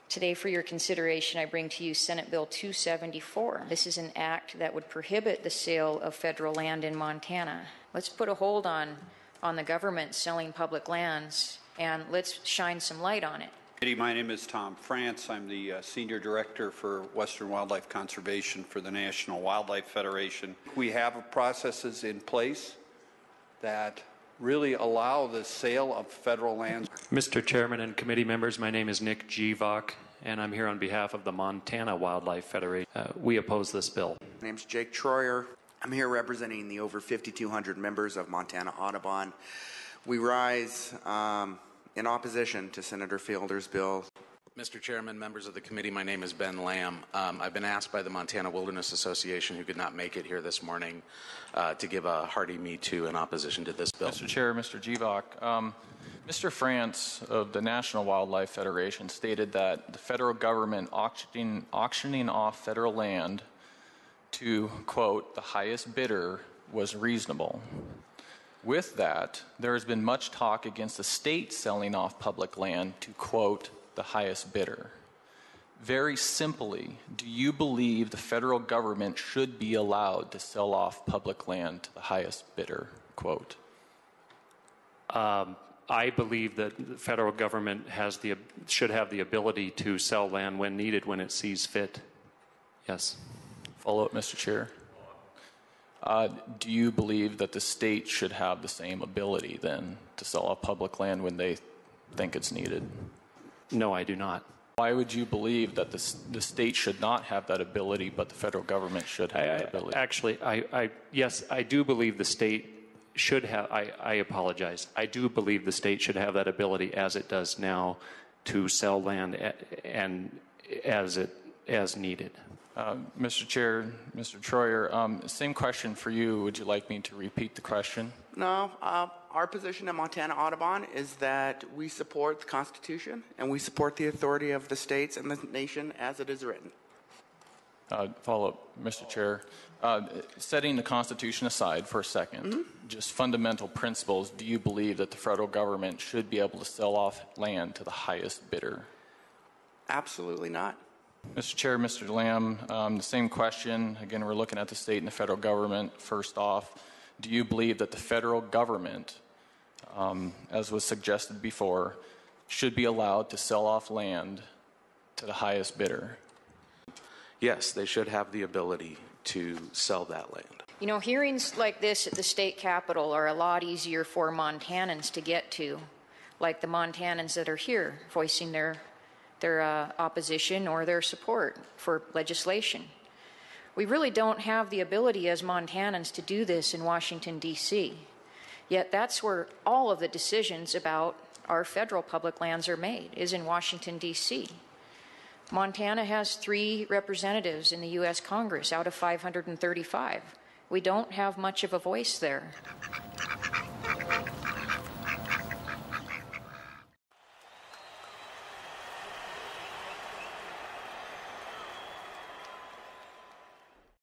Today, for your consideration, I bring to you Senate Bill 274. This is an act that would prohibit the sale of federal land in Montana. Let's put a hold on the government selling public lands, and let's shine some light on it. My name is Tom France. I'm the Senior Director for Western Wildlife Conservation for the National Wildlife Federation. We have processes in place that really allow the sale of federal lands. Mr. Chairman and committee members, my name is Nick Givok, and I'm here on behalf of the Montana Wildlife Federation. We oppose this bill. My name's Jake Troyer. I'm here representing the over 5,200 members of Montana Audubon. We rise in opposition to Senator Fielder's bill. Mr. Chairman, members of the committee, my name is Ben Lamb. I've been asked by the Montana Wilderness Association, who could not make it here this morning, to give a hearty me too in opposition to this bill. Mr. Chair, Mr. Givok, Mr. France of the National Wildlife Federation stated that the federal government auctioning off federal land to, quote, the highest bidder was reasonable. With that, there has been much talk against the state selling off public land to, quote, the highest bidder. Very simply, do you believe the federal government should be allowed to sell off public land to the highest bidder, quote? I believe that the federal government should have the ability to sell land when needed, when it sees fit. Yes. Follow up, Mr. Chair. Do you believe that the state should have the same ability then to sell off public land when they think it's needed? No, I do not. Why would you believe that the state should not have that ability, but the federal government should have that ability? Actually, yes, I do believe the state should have. I apologize. I do believe the state should have that ability, as it does now, to sell land and as needed. Mr. Chair, Mr. Troyer, same question for you. Would you like me to repeat the question? No, our position at Montana Audubon is that we support the Constitution and we support the authority of the states and the nation as it is written. Follow up, Mr. Chair. Setting the Constitution aside for a second, just fundamental principles, do you believe that the federal government should be able to sell off land to the highest bidder? Absolutely not. Mr. Chair, Mr. Lamb, the same question. Again, we're looking at the state and the federal government. First off, do you believe that the federal government, as was suggested before, should be allowed to sell off land to the highest bidder? Yes, they should have the ability to sell that land. You know, hearings like this at the state capitol are a lot easier for Montanans to get to, like the Montanans that are here voicing their opposition or their support for legislation. We really don't have the ability as Montanans to do this in Washington, D.C. Yet that's where all of the decisions about our federal public lands are made, is in Washington, D.C. Montana has 3 representatives in the U.S. Congress out of 535. We don't have much of a voice there.